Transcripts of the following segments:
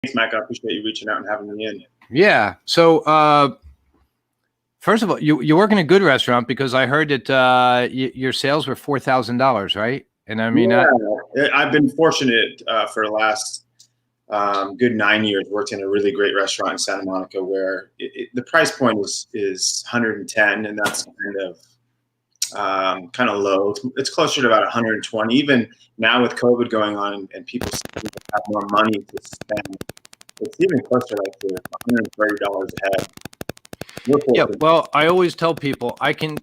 Thanks, Mike. I appreciate you reaching out and having me in. Yeah. So, first of all, you work in a good restaurant because I heard that your sales were $4,000, right? And I mean, I've been fortunate for the last good 9 years. Worked in a really great restaurant in Santa Monica where the price point is 110, and that's kind of low. It's closer to about 120. Even now with COVID going on and people have more money to spend, it's even closer like to $130 a head. yeah. Well, I always tell people I can,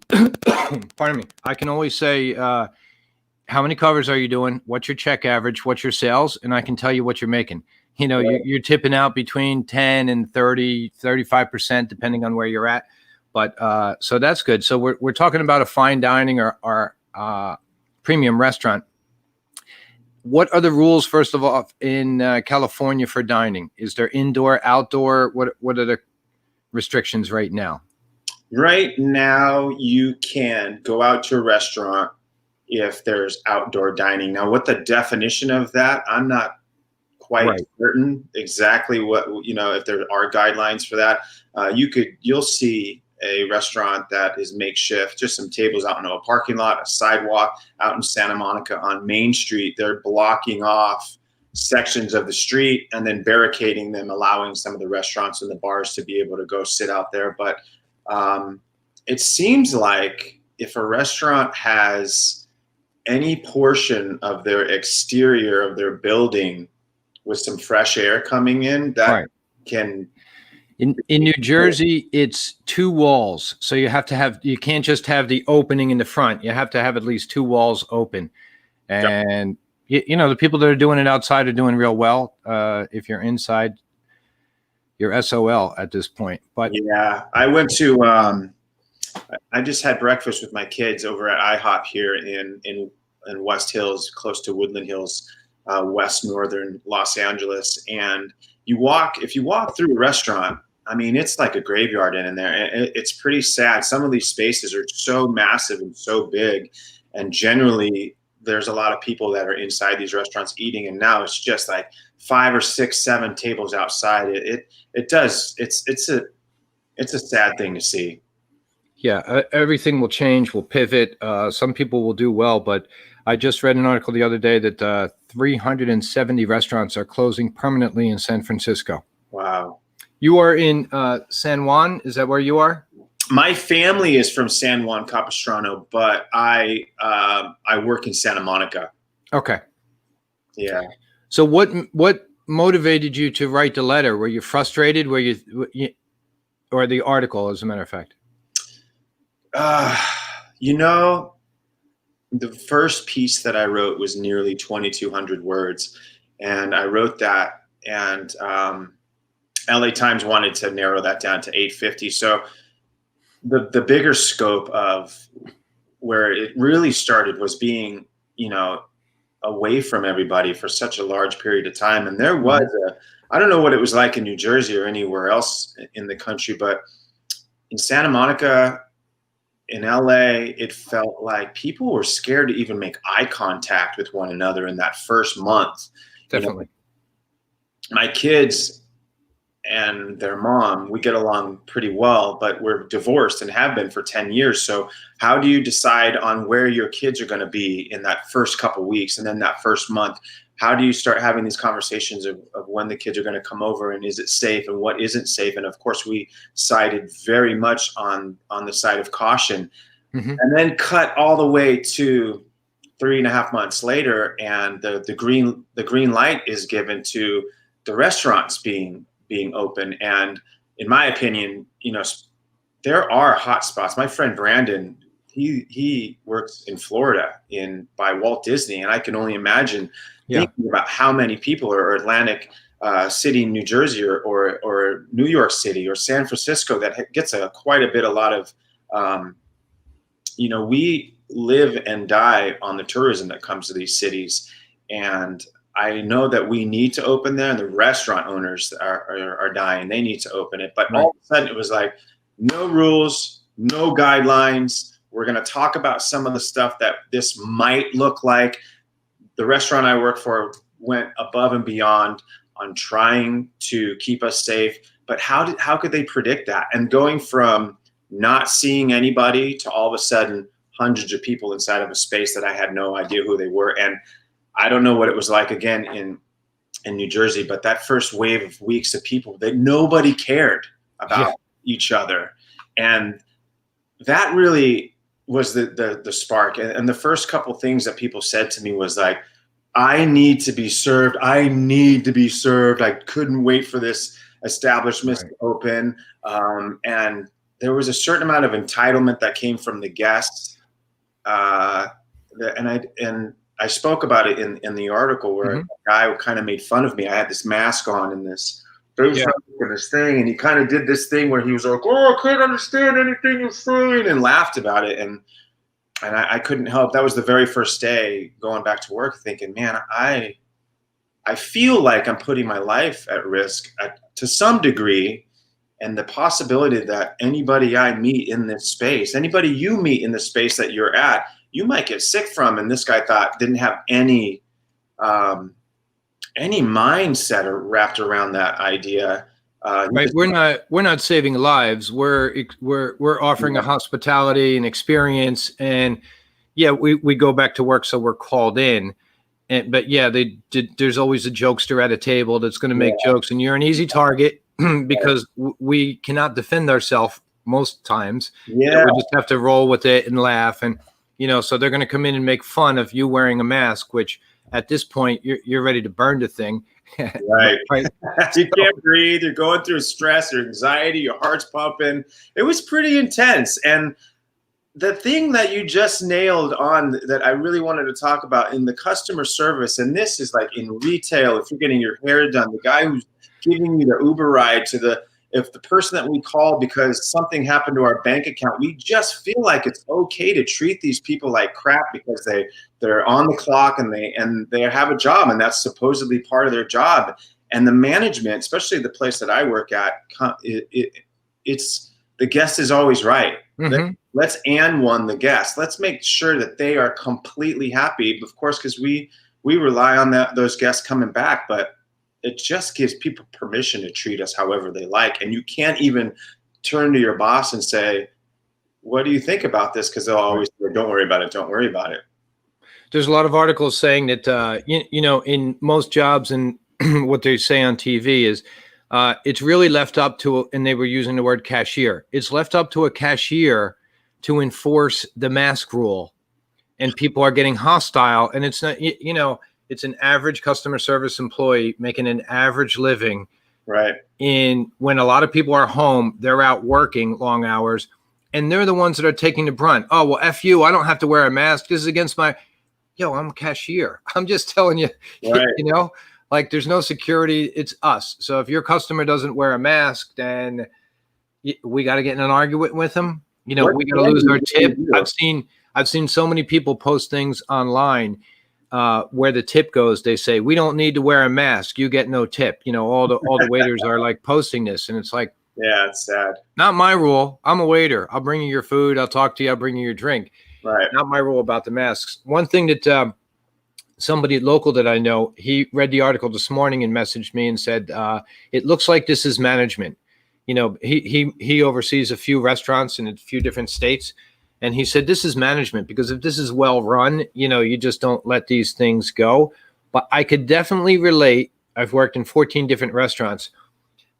pardon me, I can always say, how many covers are you doing? What's your check average? What's your sales? And I can tell you what you're making. You know, Right. you're tipping out between 10 and 30, 35%, depending on where you're at. But so that's good. So we're talking about a fine dining or premium restaurant. What are the rules, first of all, in California for dining? Is there indoor, outdoor? What are the restrictions right now? Right now, you can go out to a restaurant if there's outdoor dining. Now, what the definition of that, I'm not quite certain exactly what, if there are guidelines for that. You'll see a restaurant that is makeshift, just some tables out in a parking lot, a sidewalk out in Santa Monica on Main Street. They're blocking off sections of the street and then barricading them, allowing some of the restaurants and the bars to be able to go sit out there. But it seems like if a restaurant has any portion of their exterior of their building with some fresh air coming in, that can. In New Jersey, it's 2 walls. So you can't just have the opening in the front. You have to have at least 2 walls open. And, the people that are doing it outside are doing real well. If you're inside, you're SOL at this point. But yeah, I went to, I just had breakfast with my kids over at IHOP here in West Hills, close to Woodland Hills, west northern Los Angeles. And if you walk through a restaurant, I mean, it's like a graveyard in there. It's pretty sad. Some of these spaces are so massive and so big, and generally there's a lot of people that are inside these restaurants eating, and now it's just like 5 or 6, 7 tables outside. It's a sad thing to see. Yeah, everything will change, will pivot. Some people will do well, but I just read an article the other day that 370 restaurants are closing permanently in San Francisco. Wow. You are in San Juan. Is that where you are? My family is from San Juan Capistrano, but I work in Santa Monica. Okay. Yeah. So what motivated you to write the letter? Were you frustrated? Or the article, as a matter of fact? The first piece that I wrote was nearly 2,200 words, and I wrote that, and LA Times wanted to narrow that down to 850. So the bigger scope of where it really started was being, away from everybody for such a large period of time. And there was I don't know what it was like in New Jersey or anywhere else in the country, but in Santa Monica, in LA, it felt like people were scared to even make eye contact with one another in that first month. Definitely. My kids and their mom, we get along pretty well, but we're divorced and have been for 10 years. So how do you decide on where your kids are going to be in that first couple of weeks and then that first month? How do you start having these conversations of when the kids are going to come over, and is it safe and what isn't safe? And of course, we sided very much on the side of caution, and then cut all the way to 3.5 months later, and the green light is given to the restaurants being open. And in my opinion, there are hot spots. My friend Brandon, he works in Florida by Walt Disney, and I can only imagine thinking about how many people are Atlantic City, New Jersey, or New York City, or San Francisco that gets a lot of, we live and die on the tourism that comes to these cities. And I know that we need to open there, and the restaurant owners are dying. They need to open it. But all of a sudden it was like, no rules, no guidelines. We're going to talk about some of the stuff that this might look like. The restaurant I work for went above and beyond. on trying to keep us safe. But how could they predict that? And going from not seeing anybody to all of a sudden hundreds of people inside of a space that I had no idea who they were. And I don't know what it was like again in New Jersey, but that first wave of weeks of people that nobody cared about each other. And that really was the spark. And the first couple things that people said to me was like, I need to be served. I need to be served. I couldn't wait for this establishment to open. And there was a certain amount of entitlement that came from the guests. And I spoke about it in the article where a guy kind of made fun of me. I had this mask on and this thing, and he kind of did this thing where he was like, "Oh, I can't understand anything you're saying," and laughed about it. And I couldn't help. That was the very first day going back to work, thinking, man, I feel like I'm putting my life at risk to some degree. And the possibility that anybody I meet in this space, anybody you meet in the space that you're at, you might get sick from. And this guy didn't have any mindset wrapped around that idea. Right. We're not saving lives. We're offering a hospitality and experience. And we go back to work. So we're called in. But there's always a jokester at a table that's going to make jokes, and you're an easy target because we cannot defend ourselves most times. Yeah. We just have to roll with it and laugh. And, so they're going to come in and make fun of you wearing a mask, which at this point you're ready to burn the thing. Right. You can't breathe. You're going through stress or anxiety. Your heart's pumping. It was pretty intense. And the thing that you just nailed on that I really wanted to talk about in the customer service, and this is like in retail, if you're getting your hair done, the guy who's giving you the Uber ride if the person that we call because something happened to our bank account, we just feel like it's okay to treat these people like crap because they're on the clock and they have a job, and that's supposedly part of their job. And the management, especially the place that I work at, it's the guest is always right. Mm-hmm. Let's the guest. Let's make sure that they are completely happy, of course, because we rely on those guests coming back, but it just gives people permission to treat us however they like. And you can't even turn to your boss and say, what do you think about this? Because they'll always say, don't worry about it. Don't worry about it. There's a lot of articles saying that, in most jobs and what they say on TV is it's really left up to, and they were using the word cashier. It's left up to a cashier to enforce the mask rule, and people are getting hostile. And it's not, it's an average customer service employee making an average living. Right. When a lot of people are home, they're out working long hours, and they're the ones that are taking the brunt. Oh, well, F you. I don't have to wear a mask. This is against I'm a cashier. I'm just telling you, right. Like there's no security. It's us. So if your customer doesn't wear a mask, then we got to get in an argument with them. We got to lose our tip. I've seen so many people post things online where the tip goes. They say, we don't need to wear a mask. You get no tip. All the waiters are like posting this, and it's like, yeah, it's sad. Not my rule. I'm a waiter. I'll bring you your food. I'll talk to you. I'll bring you your drink. Right. Not my rule about the masks. One thing that somebody local that I know, he read the article this morning and messaged me and said, it looks like this is management. He oversees a few restaurants in a few different states. And he said, this is management, because if this is well run, you just don't let these things go. But I could definitely relate. I've worked in 14 different restaurants,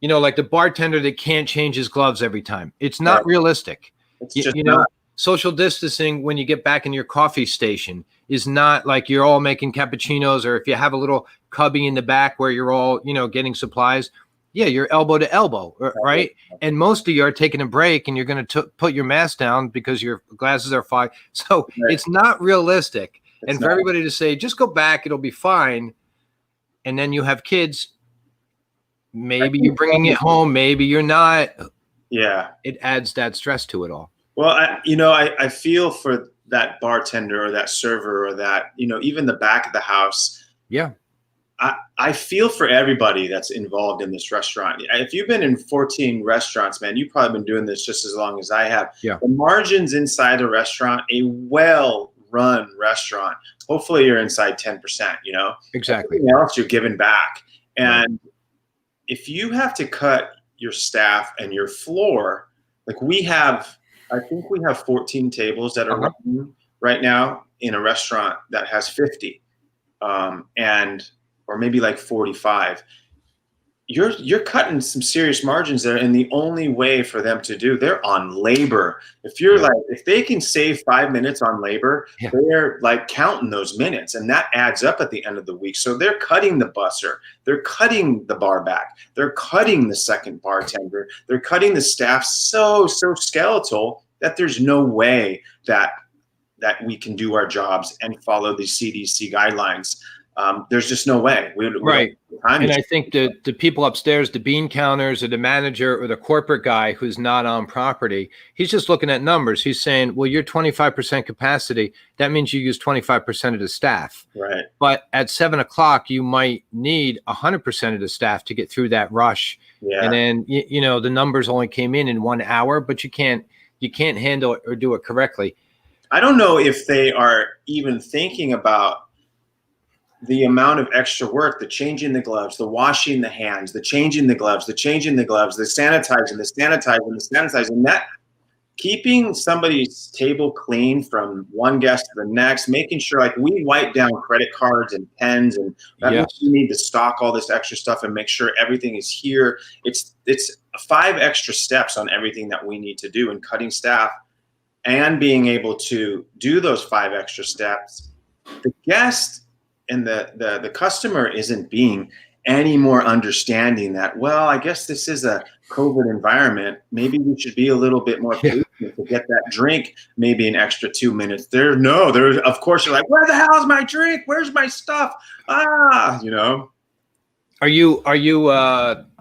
like the bartender that can't change his gloves every time. It's not realistic. It's just not. Social distancing when you get back in your coffee station is not like you're all making cappuccinos, or if you have a little cubby in the back where you're all, getting supplies. Yeah, you're elbow to elbow, right? And most of you are taking a break, and you're going to put your mask down because your glasses are fine. So It's not realistic. And for everybody to say, just go back, it'll be fine. And then you have kids. Maybe you're bringing it home. Maybe you're not. Yeah. It adds that stress to it all. Well, I feel for that bartender or that server or that, even the back of the house. Yeah. I feel for everybody that's involved in this restaurant. If you've been in 14 restaurants, man, you've probably been doing this just as long as I have. Yeah. The margins inside a restaurant, a well-run restaurant, hopefully you're inside 10%, Exactly. Everything else you're giving back. And if you have to cut your staff and your floor, like I think we have 14 tables that are running right now in a restaurant that has 50, or maybe like 45. You're cutting some serious margins there, and the only way for them to they're on labor. If they can save 5 minutes on labor, they're like counting those minutes, and that adds up at the end of the week. So they're cutting the busser, they're cutting the bar back, they're cutting the second bartender, they're cutting the staff so skeletal that there's no way that we can do our jobs and follow the CDC guidelines. There's just no way. Right. And I think the people upstairs, the bean counters or the manager or the corporate guy who's not on property, he's just looking at numbers. He's saying, well, you're 25% capacity. That means you use 25% of the staff. Right. But at 7 o'clock, you might need 100% of the staff to get through that rush. Yeah. And then, the numbers only came in 1 hour, but you can't handle it or do it correctly. I don't know if they are even thinking about the amount of extra work, the changing the gloves, the washing the hands, the changing the gloves, the sanitizing, that keeping somebody's table clean from one guest to the next, making sure like we wipe down credit cards and pens, and that means you need to stock all this extra stuff and make sure everything is here. It's 5 extra steps on everything that we need to do in cutting staff and being able to do those 5 extra steps. The guest and the customer isn't being any more understanding that, well, I guess this is a COVID environment. Maybe we should be a little bit more patient to get that drink, maybe an extra 2 minutes. Of course, you're like, where the hell is my drink? Where's my stuff? Are you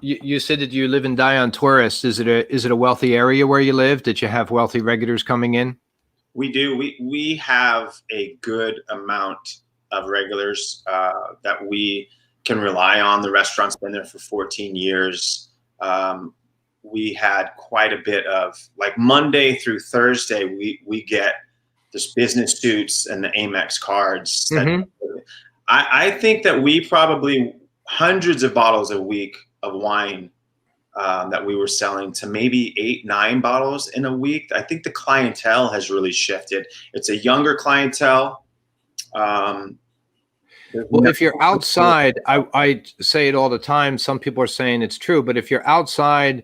you said that you live and die on tourists. Is it a wealthy area where you live? Did you have wealthy regulars coming in? We do. We have a good amount of regulars that we can rely on. The restaurant's been there for 14 years. We had quite a bit of, like, Monday through Thursday, we get this business suits and the Amex cards. I think that we probably hundreds of bottles a week of wine that we were selling to maybe 8-9 bottles in a week. I think the clientele has really shifted. It's a younger clientele. Well, if you're outside, I say it all the time. Some people are saying it's true, but if you're outside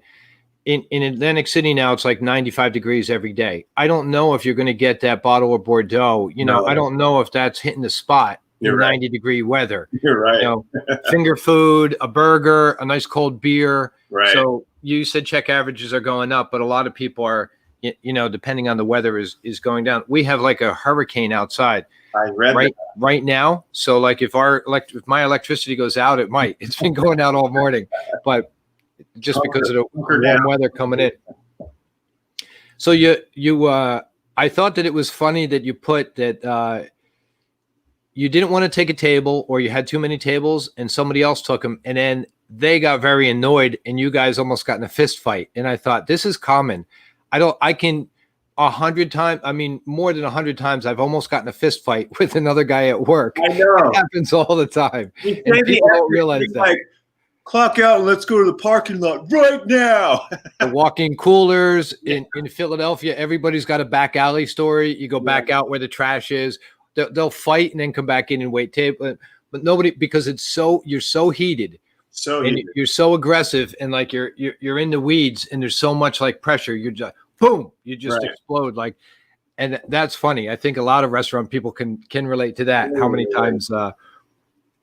in Atlantic City now, it's like 95 degrees every day. I don't know if you're going to get that bottle of Bordeaux. I don't know if that's hitting the spot in 90-degree weather. You're right. Finger food, a burger, a nice cold beer. Right. So you said check averages are going up, but a lot of people are, depending on the weather, is going down. We have like a hurricane outside. I read right now. So like if my electricity goes out, it might. It's been going out all morning, but just because of the warm weather coming in. So I thought that it was funny that you put that you didn't want to take a table, or you had too many tables and somebody else took them, and then they got very annoyed and you guys almost got in a fist fight. And I thought, this is common. I can 100 times, more than 100 times, I've almost gotten a fist fight with another guy at work. I know. It happens all the time. And people don't realize that. Like, clock out and let's go to the parking lot right now. The walk-in coolers in Philadelphia, everybody's got a back alley story. You go back out where the trash is. They'll fight and then come back in and wait table. But nobody, because you're so heated. You're so aggressive, and like you're in the weeds, and there's so much like pressure. You're just boom, you just explode like, and that's funny. I think a lot of restaurant people can relate to that. How many times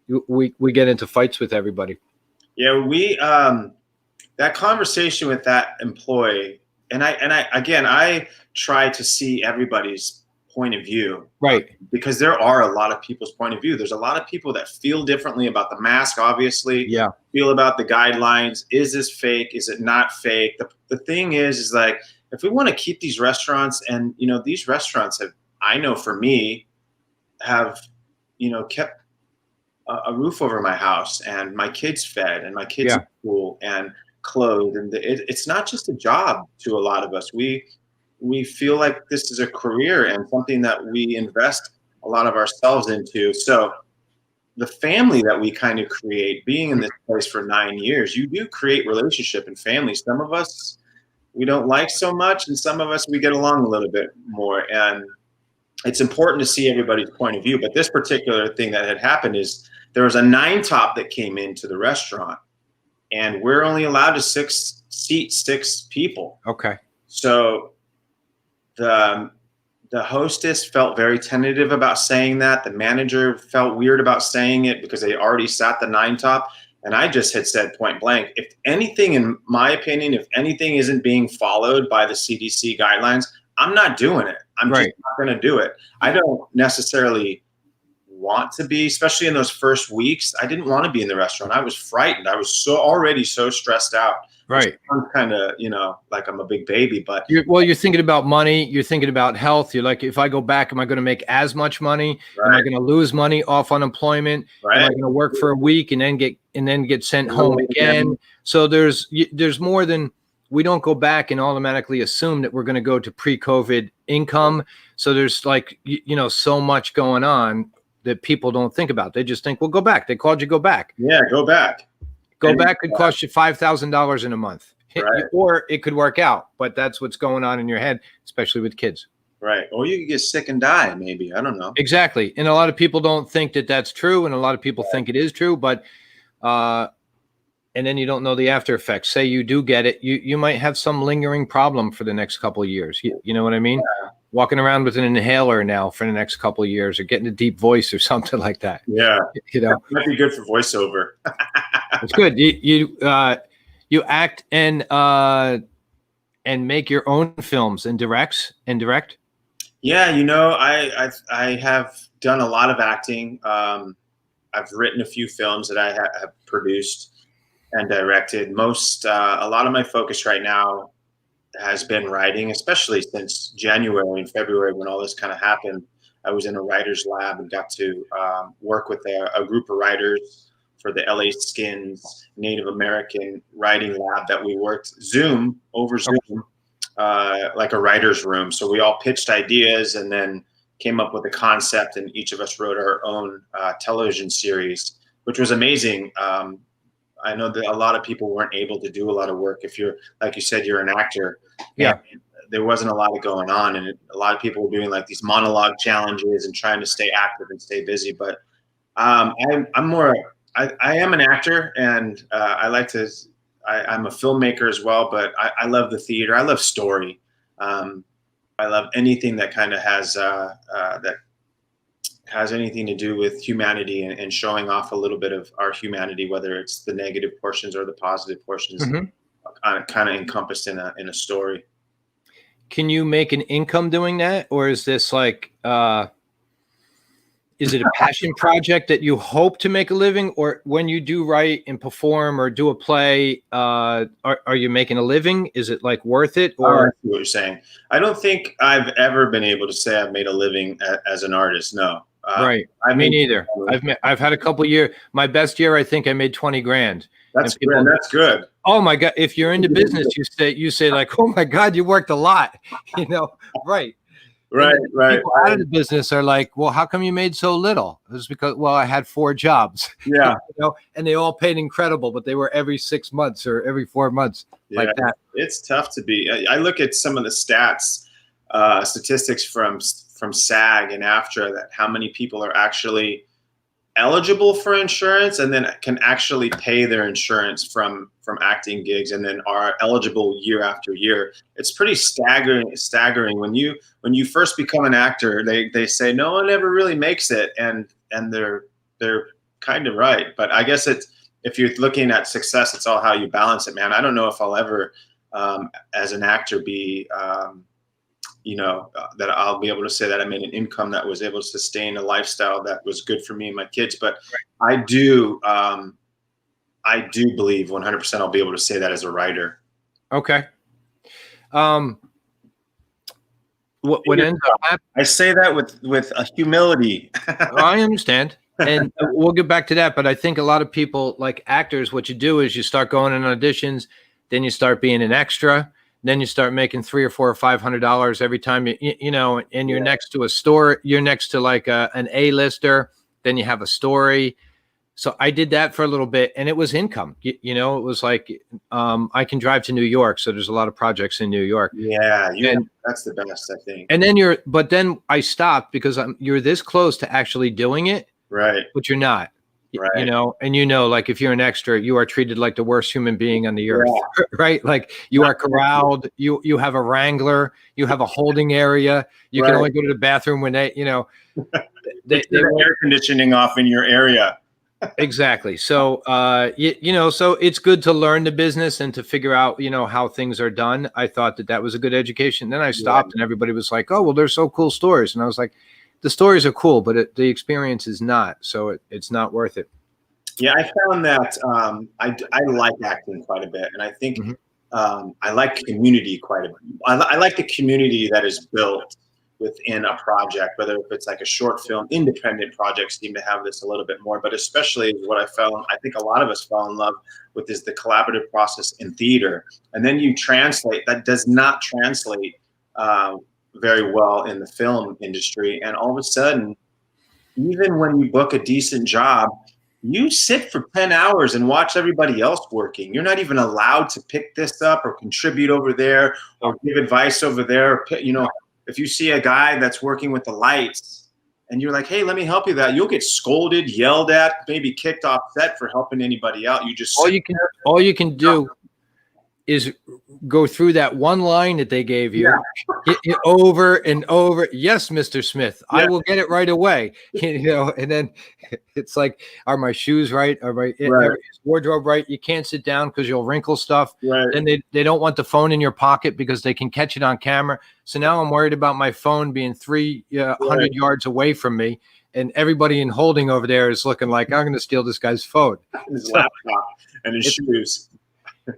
we get into fights with everybody. Yeah, we that conversation with that employee, and I try to see everybody's point of view, right? Because there are a lot of people's point of view. There's a lot of people that feel differently about the mask, obviously. Yeah. Feel about the guidelines. Is this fake? Is it not fake? The thing is like, if we want to keep these restaurants, and these restaurants have, I know for me, have kept a roof over my house, and my kids fed, and my kids in school and clothed, and it's not just a job to a lot of us. We feel like this is a career and something that we invest a lot of ourselves into. So the family that we kind of create, being in this place for 9 years, you do create relationship and family. Some of us we don't like so much, and some of us we get along a little bit more. And it's important to see everybody's point of view. But this particular thing that had happened is there was a 9-top that came into the restaurant, and we're only allowed to seat 6 people. Okay. So the hostess felt very tentative about saying that. The manager felt weird about saying it because they already sat the 9-top. And I just had said point blank, if anything, in my opinion, if anything isn't being followed by the CDC guidelines, I'm not doing it. I'm just not going to do it. I don't necessarily want to be, especially in those first weeks. I didn't want to be in the restaurant. I was frightened. I was already so stressed out. Right. I'm kind of, like I'm a big baby, but you're thinking about money. You're thinking about health. You're like, if I go back, am I going to make as much money? Right. Am I going to lose money off unemployment? Right. Am I going to work for a week and then get sent home again? So there's more than, we don't go back and automatically assume that we're going to go to pre-COVID income. So there's like, so much going on that people don't think about. They just think, well, go back. They called you, go back. Yeah, go back. Go back could cost you $5,000 in a month, right. Or it could work out. But that's what's going on in your head, especially with kids. Right. Or you could get sick and die, maybe. I don't know. Exactly. And a lot of people don't think that that's true. And a lot of people think it is true. But and then you don't know the after effects. Say you do get it. You might have some lingering problem for the next couple of years. You know what I mean? Yeah. Walking around with an inhaler now for the next couple of years, or getting a deep voice or something like that. Yeah. That might be good for voiceover. It's good. You act and make your own films and direct. Yeah, I have done a lot of acting. I've written a few films that I have produced and directed. A lot of my focus right now has been writing, especially since January and February when all this kind of happened. I was in a writer's lab and got to work with a group of writers for the LA Skins Native American writing lab that we worked over Zoom, like a writer's room. So we all pitched ideas and then came up with a concept, and each of us wrote our own television series, which was amazing. I know that a lot of people weren't able to do a lot of work. If you're, like you said, you're an actor. Yeah. There wasn't a lot going on, and a lot of people were doing like these monologue challenges and trying to stay active and stay busy. But I am an actor, and I'm a filmmaker as well, but I love the theater. I love story. I love anything that kind of has anything to do with humanity and showing off a little bit of our humanity, whether it's the negative portions or the positive portions, kind of encompassed in a story. Can you make an income doing that? Or is this like, is it a passion project that you hope to make a living? Or when you do write and perform or do a play, are you making a living? Is it like worth it? Or I see what you're saying. I don't think I've ever been able to say I've made a living as an artist. No. Right. Me neither. I've had a couple of years. My best year, I think I made 20 grand. That's good. Oh my God. If you're into business, you say like, oh my God, you worked a lot, right. Right. People out of the business are like, well, how come you made so little? It was because, well, I had 4 jobs. Yeah. And they all paid incredible, but they were every 6 months or every 4 months like that. It's tough to be. I look at some of the statistics from SAG and AFTRA, that how many people are actually eligible for insurance and then can actually pay their insurance from acting gigs and then are eligible year after year. It's pretty staggering. When you first become an actor, they say no one ever really makes it, and they're kind of right. But I guess if you're looking at success, it's all how you balance it, man. I don't know if I'll ever as an actor be that I'll be able to say that I made an income that was able to sustain a lifestyle that was good for me and my kids. But I do believe 100% I'll be able to say that as a writer. Okay. What ends up happening? I say that with a humility. I understand. And we'll get back to that. But I think a lot of people, like actors, what you do is you start going in auditions, then you start being an extra. Then you start making $300 or $400 or $500 every time and you're next to a store. You're next to like an A-lister. Then you have a story. So I did that for a little bit, and it was income. You know, it was like I can drive to New York, so there's a lot of projects in New York. Yeah, that's the best, I think. And then but then I stopped because you're this close to actually doing it, right? But you're not. Right. You know, and you know, like if you're an extra, you are treated like the worst human being on the earth, right? Like you are corralled. You have a wrangler. You have a holding area. You can only go to the bathroom when they they air conditioning off in your area. Exactly. So, you know, so it's good to learn the business and to figure out, you know, how things are done. I thought that was a good education. Then I stopped and everybody was like, oh, well, they're so cool stories. And I was like, the stories are cool, but the experience is not. So it's not worth it. Yeah, I found that I like acting quite a bit. And I think I like community quite a bit. I like the community that is built within a project, whether if it's like a short film. Independent projects seem to have this a little bit more, but especially what I think a lot of us fell in love with is the collaborative process in theater. And then you translate, that does not translate very well in the film industry. And all of a sudden, even when you book a decent job, you sit for 10 hours and watch everybody else working. You're not even allowed to pick this up or contribute over there or give advice over there. You know, if you see a guy that's working with the lights and you're like, hey, let me help you that, you'll get scolded, yelled at, maybe kicked off set for helping anybody out. You just all you can do is go through that one line that they gave you over and over. Yes, Mr. Smith, I will get it right away. You know, and then it's like, are my shoes right? Are my wardrobe right? You can't sit down because you'll wrinkle stuff. Right. And they don't want the phone in your pocket because they can catch it on camera. So now I'm worried about my phone being 300 yards away from me. And everybody in holding over there is looking like, I'm going to steal this guy's phone. His laptop and his shoes.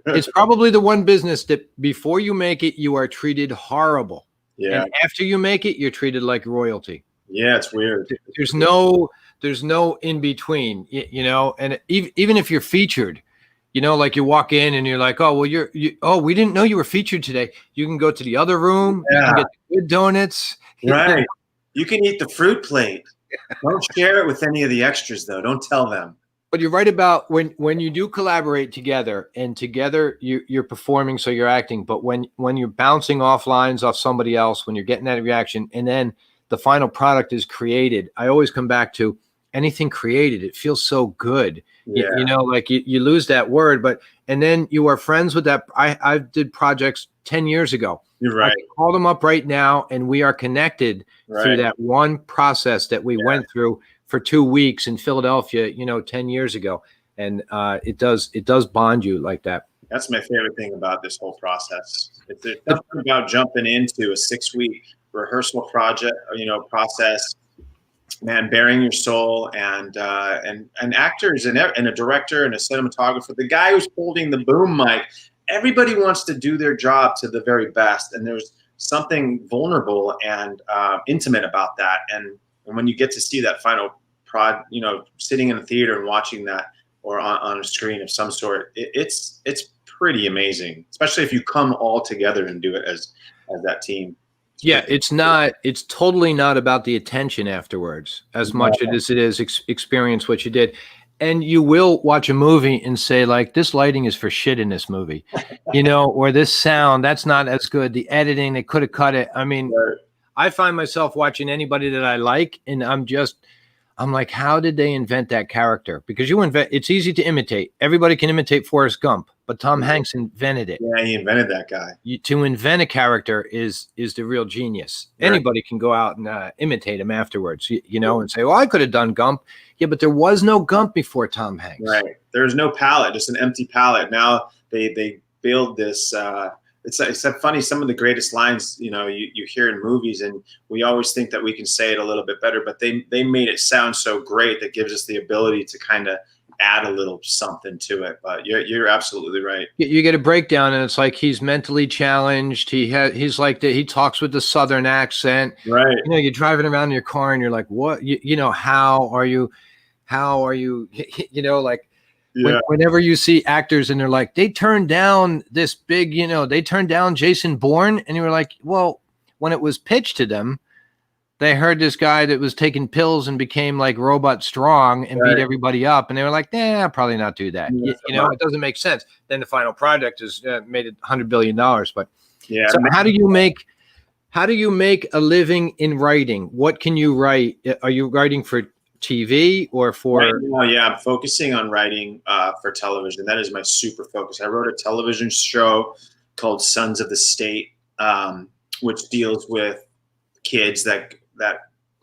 It's probably the one business that before you make it, you are treated horrible. Yeah. And after you make it, you're treated like royalty. Yeah, it's weird. There's no in between, you know, and even if you're featured, you know, like you walk in and you're like, oh, well, we didn't know you were featured today. You can go to the other room. You can get the good donuts. Right. You can eat the fruit plate. Don't share it with any of the extras, though. Don't tell them. But you're right about when you do collaborate together and together you're performing, so you're acting. But when you're bouncing off lines off somebody else, when you're getting that reaction, and then the final product is created, I always come back to anything created. It feels so good. Yeah. You know, like you lose that word, and then you are friends with that. I did projects 10 years ago. You're right. I call them up right now, and we are connected through that one process that we went through for 2 weeks in Philadelphia, you know, 10 years ago. And it does bond you like that. That's my favorite thing about this whole process. It's something about jumping into a 6-week rehearsal process, man, bearing your soul, and actors and a director and a cinematographer, the guy who's holding the boom mic, everybody wants to do their job to the very best. And there's something vulnerable and intimate about that. And when you get to see that final sitting in a theater and watching that or on a screen of some sort, it's pretty amazing, especially if you come all together and do it as that team. It's totally not about the attention afterwards as much as it is experience what you did. And you will watch a movie and say, like, this lighting is for shit in this movie, you know, or this sound, that's not as good. The editing, they could have cut it. I mean, I find myself watching anybody that I like, and I'm like, how did they invent that character? Because it's easy to imitate. Everybody can imitate Forrest Gump, but Tom Hanks invented it. Yeah, he invented that guy. To invent a character is the real genius. Right. Anybody can go out and imitate him afterwards, you know, and say, well, I could have done Gump. Yeah, but there was no Gump before Tom Hanks. Right. There's no palette, just an empty palette. Now they build this it's funny, some of the greatest lines, you know, you hear in movies, and we always think that we can say it a little bit better, but they made it sound so great that gives us the ability to kind of add a little something to it. But you're absolutely right. You get a breakdown, and it's like he's mentally challenged. He's like he talks with the Southern accent. Right. You know, you're driving around in your car, and you're like, what? You know, how are you? You know, like. Yeah. Whenever you see actors and they're like, they turned down this big, you know, they turned down Jason Bourne, and you were like, well, when it was pitched to them, they heard this guy that was taking pills and became like robot strong and beat everybody up, and they were like, "Nah, probably not do that." You know, it doesn't make sense. Then the final project is made it $100 billion. But Yeah. so how do you make a living in writing? What can you write? Are you writing for TV or for? Right now, yeah, I'm focusing on writing for television. That is my super focus. I wrote a television show called Sons of the State, which deals with kids that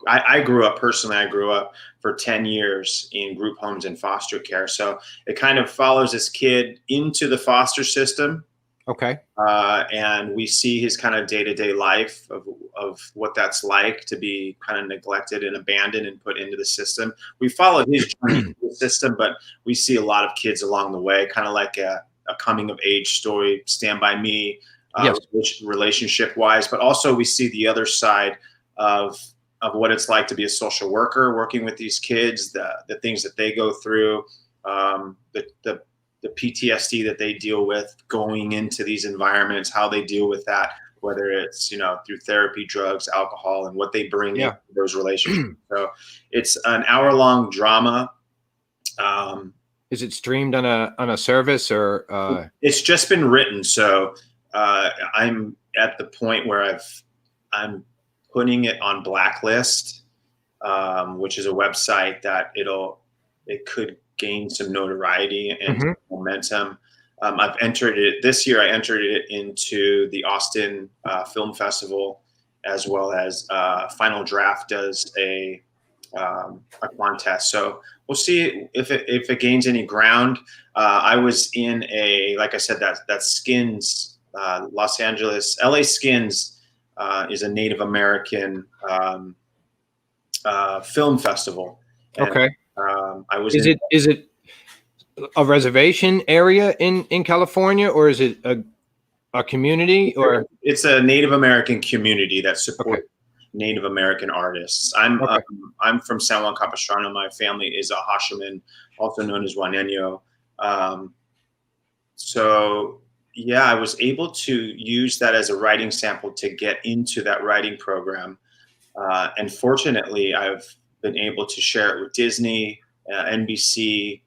I grew up personally. I grew up for 10 years in group homes and foster care. So it kind of follows this kid into the foster system. Okay. And we see his kind of day-to-day life of what that's like to be kind of neglected and abandoned and put into the system. We follow his journey through the system, but we see a lot of kids along the way, kind of like a coming of age story, Stand By Me, Yes. relationship wise, but also we see the other side of what it's like to be a social worker, working with these kids, the things that they go through, the PTSD that they deal with going into these environments, how they deal with that, whether it's, through therapy, drugs, alcohol, and what they bring into those relationships. So it's an hour-long drama. Is it streamed on a service or? It's just been written. So I'm at the point where I'm putting it on Blacklist, which is a website that it could gain some notoriety and momentum. I've entered it this year. I entered it into the Austin Film Festival, as well as Final Draft does a contest. So we'll see if it gains any ground. I was in like I said, that Skins, Los Angeles, LA Skins is a Native American film festival. And, okay. I was. Is it a reservation area in California, or is it a community, or? It's a Native American community that supports Native American artists. I'm from San Juan Capistrano. My family is a Hashiman, also known as Juaneño. So yeah, I was able to use that as a writing sample to get into that writing program. And fortunately, I've been able to share it with Disney, NBC,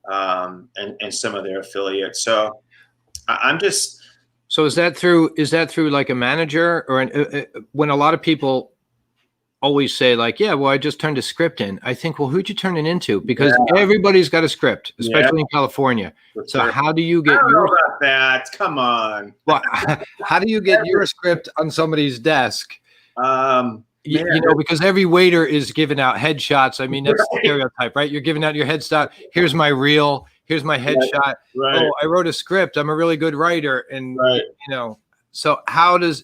and some of their affiliates. So I'm just. So is that through like a manager, or when a lot of people always say like, yeah, well, I just turned a script in. I think, well, who'd you turn it into? Because everybody's got a script, especially in California. So how do you get your about that? Come on. Well, how do you get your script on somebody's desk? Because every waiter is giving out headshots. I mean, that's the stereotype, right? You're giving out your headshot. Here's my reel. Here's my headshot. Right. Oh, I wrote a script. I'm a really good writer. And, so how do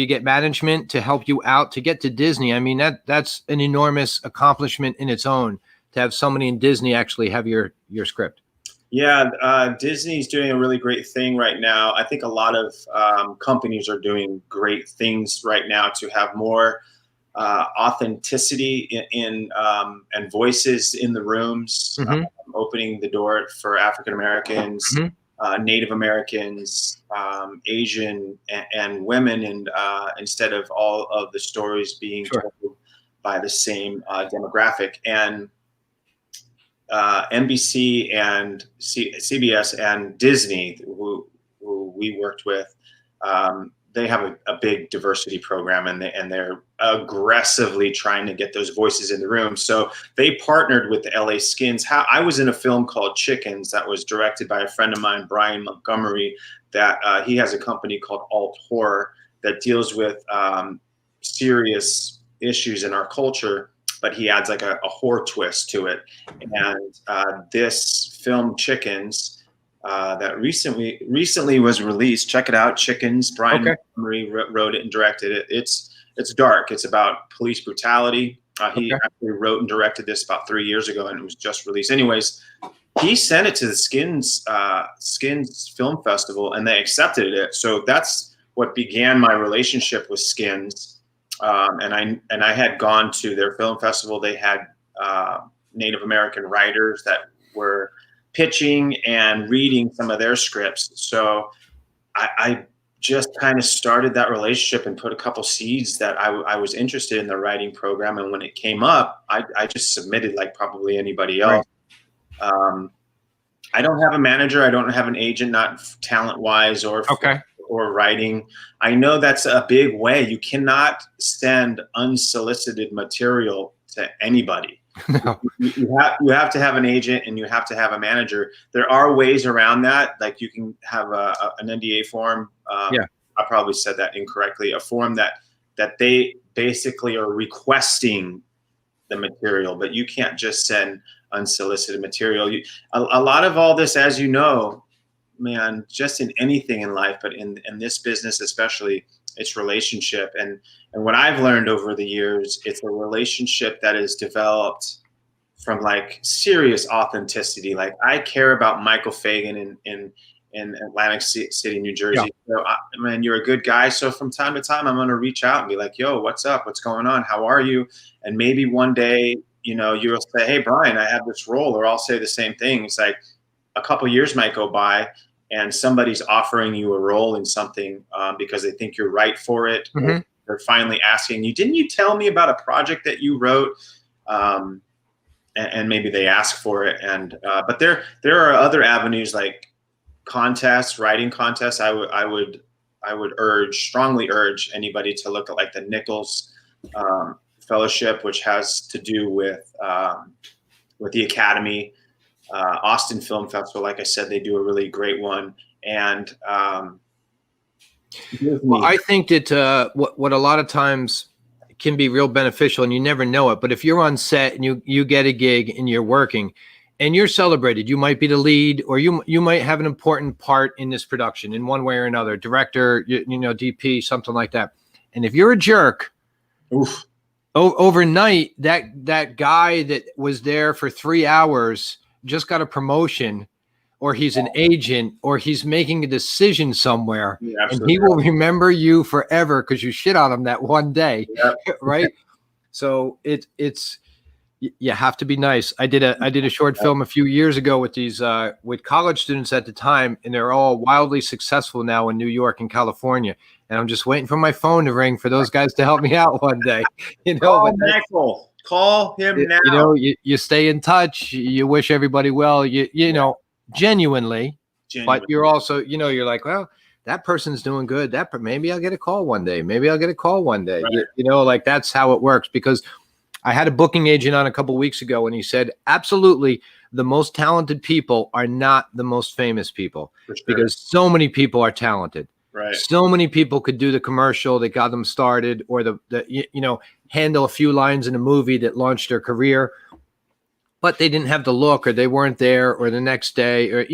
you get management to help you out to get to Disney? I mean, that's an enormous accomplishment in its own, to have somebody in Disney actually have your script. Yeah, Disney's doing a really great thing right now. I think a lot of companies are doing great things right now to have more authenticity in and voices in the rooms, opening the door for African Americans, Native Americans, Asian, and women, and instead of all of the stories being told by the same demographic. And NBC and CBS and Disney, who we worked with, they have a big diversity program, and they're aggressively trying to get those voices in the room. So they partnered with the LA Skins. I was in a film called Chickens that was directed by a friend of mine, Brian Montgomery, that he has a company called Alt Horror that deals with serious issues in our culture, but he adds like a horror twist to it. And this film Chickens, that recently was released. Check it out, Chickens. Brian Montgomery wrote it and directed it. It's dark. It's about police brutality. He actually wrote and directed this about 3 years ago, and it was just released. Anyways, he sent it to the Skins Film Festival, and they accepted it. So that's what began my relationship with Skins. And I had gone to their film festival. They had Native American writers that were pitching and reading some of their scripts. So I just kind of started that relationship and put a couple seeds that I was interested in the writing program. And when it came up, I just submitted like probably anybody Right. else. I don't have a manager. I don't have an agent, not talent wise Okay. or writing. I know that's a big way. You cannot send unsolicited material to anybody. No. You have to have an agent and you have to have a manager. There are ways around that. Like you can have an NDA form. Yeah. I probably said that incorrectly. A form that they basically are requesting the material, but you can't just send unsolicited material. A lot of all this, as you know, man, just in anything in life, but in this business especially, it's relationship. And what I've learned over the years, it's a relationship that is developed from like serious authenticity. Like I care about Michael Fagan in Atlantic City, New Jersey. Yeah. So man, you're a good guy. So from time to time, I'm going to reach out and be like, yo, what's up? What's going on? How are you? And maybe one day, you know, you'll say, hey, Brian, I have this role, or I'll say the same thing. It's like a couple years might go by and somebody's offering you a role in something because they think you're right for it. Mm-hmm. They're finally asking you, didn't you tell me about a project that you wrote? And maybe they ask for it. And but there are other avenues like contests, writing contests. I would strongly urge anybody to look at like the Nichols Fellowship, which has to do with the Academy. Austin Film Festival, like I said, they do a really great one. And well, I think that what a lot of times can be real beneficial, and you never know it, but if you're on set and you get a gig and you're working and you're celebrated, you might be the lead, or you might have an important part in this production in one way or another, director, you know, DP, something like that. And if you're a jerk, oof. Overnight, that guy that was there for 3 hours just got a promotion, or he's an agent, or he's making a decision somewhere, and he will remember you forever because you shit on him that one day. Yep. Right? So it's you have to be nice. I did a short film a few years ago with these with college students at the time, and they're all wildly successful now in New York and California. And I'm just waiting for my phone to ring for those guys to help me out one day. You know, call him now. You know, you stay in touch. You wish everybody well. You know, genuinely. But you're also, you know, you're like, well, that person's doing good. Maybe I'll get a call one day. Right. You know, like that's how it works. Because I had a booking agent on a couple of weeks ago, and he said, absolutely, the most talented people are not the most famous people, because so many people are talented. Right. So many people could do the commercial that got them started, or the you know, handle a few lines in a movie that launched their career, but they didn't have the look, or they weren't there, or the next day, or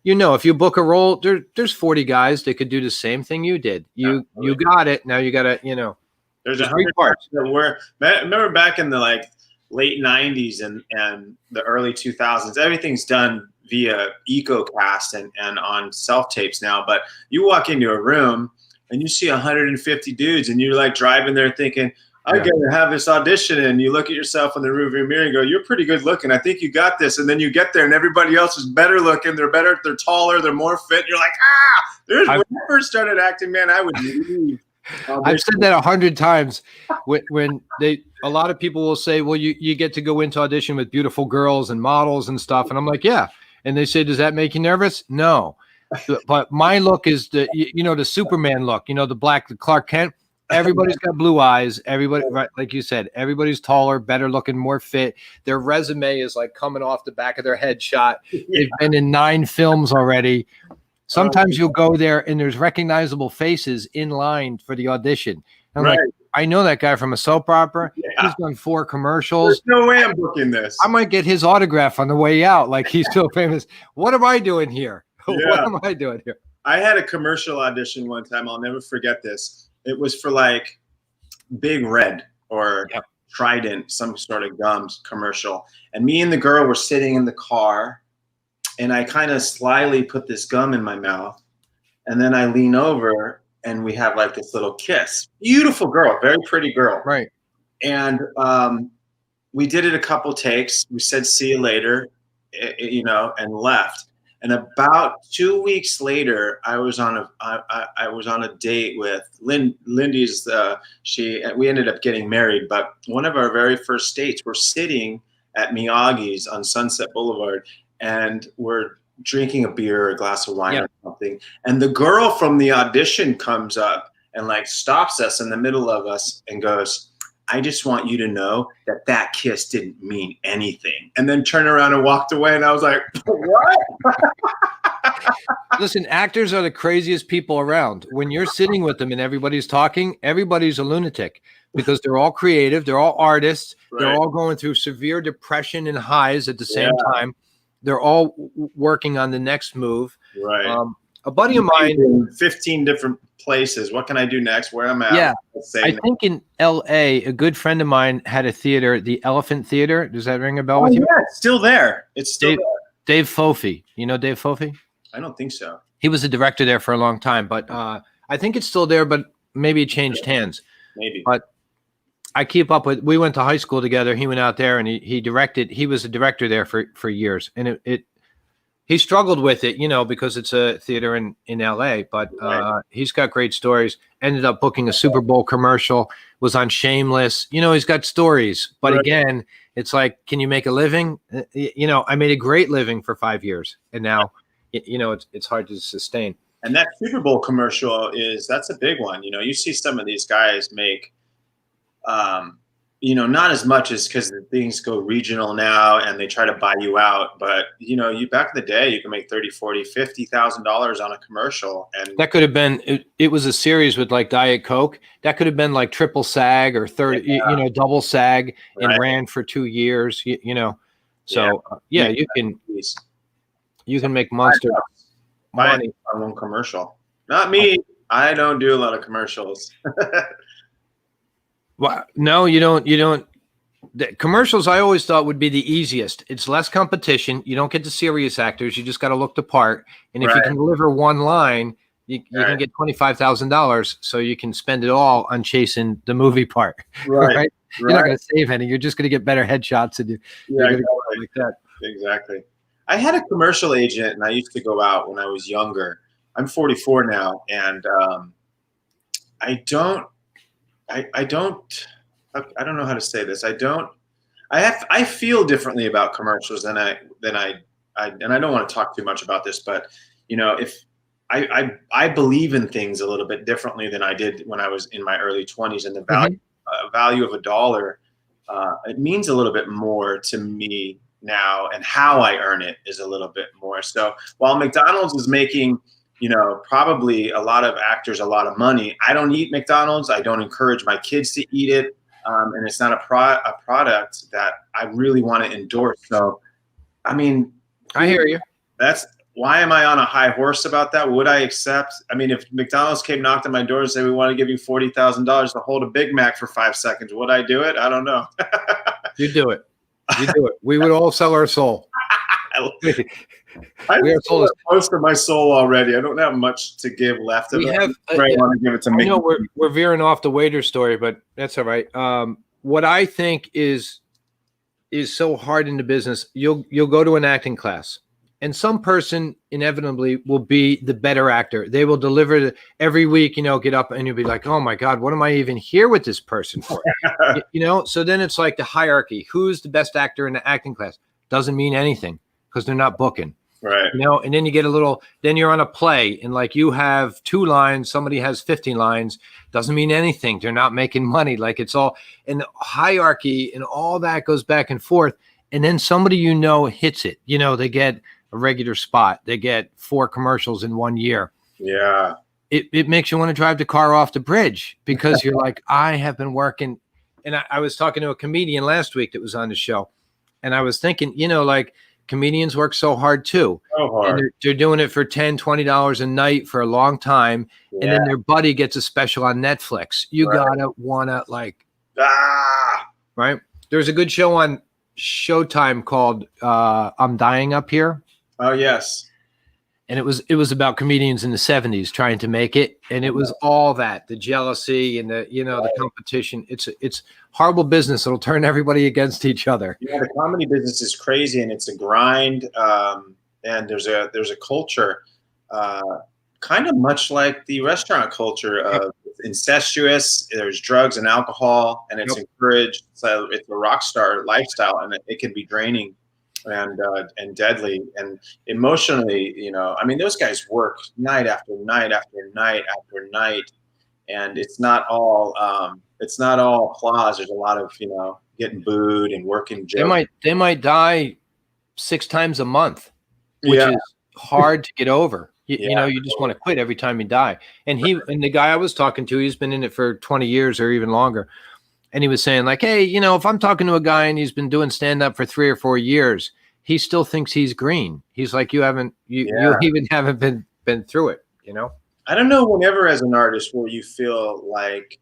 you know, if you book a role, there's 40 guys that could do the same thing you did. You got it. Now you gotta, you know. There's 100 parts that were. Remember back in the like late 90s and the early 2000s, everything's done via EcoCast and on self-tapes now. But you walk into a room and you see 150 dudes, and you're like driving there thinking, I gotta have this audition. And you look at yourself in the rearview mirror and go, you're pretty good looking. I think you got this. And then you get there and everybody else is better looking. They're better. They're taller. They're more fit. You're like, when I first started acting, man, I would leave. I've said that 100 times. When a lot of people will say, well, you get to go into audition with beautiful girls and models and stuff. And I'm like, yeah. And they say, does that make you nervous? No. But my look is the Superman look, the Clark Kent. Everybody's got blue eyes. Everybody, right, like you said, everybody's taller, better looking, more fit. Their resume is like coming off the back of their headshot. Yeah. They've been in 9 films already. Sometimes you'll go there and there's recognizable faces in line for the audition. I'm like, I know that guy from a soap opera. Yeah. He's done 4 commercials. There's no way I'm booking this. I might get his autograph on the way out. Like, he's so famous. What am I doing here? Yeah. What am I doing here? I had a commercial audition one time. I'll never forget this. It was for like Big Red or Trident, some sort of gums commercial. And me and the girl were sitting in the car, and I kind of slyly put this gum in my mouth. And then I lean over and we have like this little kiss. Beautiful girl, very pretty girl. Right. And we did it a couple takes. We said, see you later, and left. And about 2 weeks later, I was on a date with Lindy's. We ended up getting married, but one of our very first dates, we're sitting at Miyagi's on Sunset Boulevard, and we're drinking a beer or a glass of wine or something. And the girl from the audition comes up and like stops us in the middle of us and goes, "I just want you to know that that kiss didn't mean anything." And then turned around and walked away. And I was like, what? Listen, actors are the craziest people around. When you're sitting with them and everybody's talking, everybody's a lunatic because they're all creative. They're all artists. Right. They're all going through severe depression and highs at the same time. They're all working on the next move. Right. A buddy of mine, 15 different places. What can I do next? Where am I? Yeah. I think in LA, a good friend of mine had a theater, the Elephant Theater. Does that ring a bell with you? Yeah, it's still there. It's still there. Dave Fofi. You know Dave Fofi? I don't think so. He was a director there for a long time, but I think it's still there, but maybe it changed hands. Maybe. But I keep up with, we went to high school together. He went out there and he directed, he was a director there for years. And he struggled with it, you know, because it's a theater in LA, but he's got great stories. Ended up booking a Super Bowl commercial, was on Shameless. You know, he's got stories, but again, it's like, can you make a living? You know, I made a great living for 5 years and now, you know, it's hard to sustain. And that Super Bowl commercial that's a big one. You know, you see some of these guys make, you know, not as much as because things go regional now and they try to buy you out. But, you know, back in the day, you can make $30,000, $40,000, $50,000 on a commercial. And that could have been, it was a series with like Diet Coke. That could have been like triple SAG or you know, double SAG and ran for 2 years, you know. So, you can make monster money on one commercial. Not me. I don't do a lot of commercials. Well, no, you don't. The commercials I always thought would be the easiest. It's less competition. You don't get the serious actors. You just got to look the part. And if you can deliver one line, you can get $25,000. So you can spend it all on chasing the movie part. Right? You're not going to save any. You're just going to get better headshots and you're going to go like that. Exactly. I had a commercial agent, and I used to go out when I was younger. I'm 44 now, and I don't know how to say this. I feel differently about commercials than I and I don't want to talk too much about this, but you know, if I believe in things a little bit differently than I did when I was in my early 20s, and the value of a dollar, it means a little bit more to me now, and how I earn it is a little bit more. So while McDonald's is making, you know, probably a lot of actors a lot of money, I don't eat McDonald's. I don't encourage my kids to eat it. And it's not a product that I really want to endorse. So, I mean, I hear you. Why am I on a high horse about that? Would I accept? I mean, if McDonald's came, knocked on my door and said, "We want to give you $40,000 to hold a Big Mac for 5 seconds," would I do it? I don't know. You do it. You do it. We would all sell our soul. I sold most of my soul already. I don't have much to give left of it. I want to give it to me. I know we're veering off the waiter story, but that's all right. What I think is so hard in the business, you'll go to an acting class, and some person inevitably will be the better actor. They will deliver every week, you know, get up and you'll be like, "Oh my God, what am I even here with this person for?" You know, so then it's like the hierarchy. Who's the best actor in the acting class? Doesn't mean anything because they're not booking. Right. You know, and then you get then you're on a play and like you have 2 lines, somebody has 15 lines, doesn't mean anything. They're not making money. Like it's all in the hierarchy and all that goes back and forth. And then somebody, you know, hits it, you know, they get a regular spot. They get 4 commercials in 1 year. Yeah. It makes you want to drive the car off the bridge because you're like, I have been working. And I was talking to a comedian last week that was on the show. And I was thinking, you know, like, comedians work so hard too. So hard. And they're doing it for $10, $20 a night for a long time. Yeah. And then their buddy gets a special on Netflix. You gotta wanna like, right? There's a good show on Showtime called I'm Dying Up Here. Oh yes. And it was about comedians in the 70s trying to make it. And it was all that, the jealousy and the, you know, the competition. It's horrible business. It'll turn everybody against each other. Yeah, the comedy business is crazy and it's a grind. and there's a culture, kind of much like the restaurant culture of incestuous. There's drugs and alcohol, and it's encouraged. So it's a rock star lifestyle, and it can be draining and deadly and emotionally. I mean, those guys work night after night after night after night, and it's not all applause. There's a lot of getting booed and working jokes. They might die 6 times a month, which Yeah. is hard to get over. You Yeah. just want to quit every time you die. And the guy I was talking to, he's been in it for 20 years or even longer. And he was saying like, hey, if I'm talking to a guy and he's been doing stand up for 3 or 4 years, he still thinks he's green. He's like, you even haven't been through it, I don't know, whenever as an artist where you feel like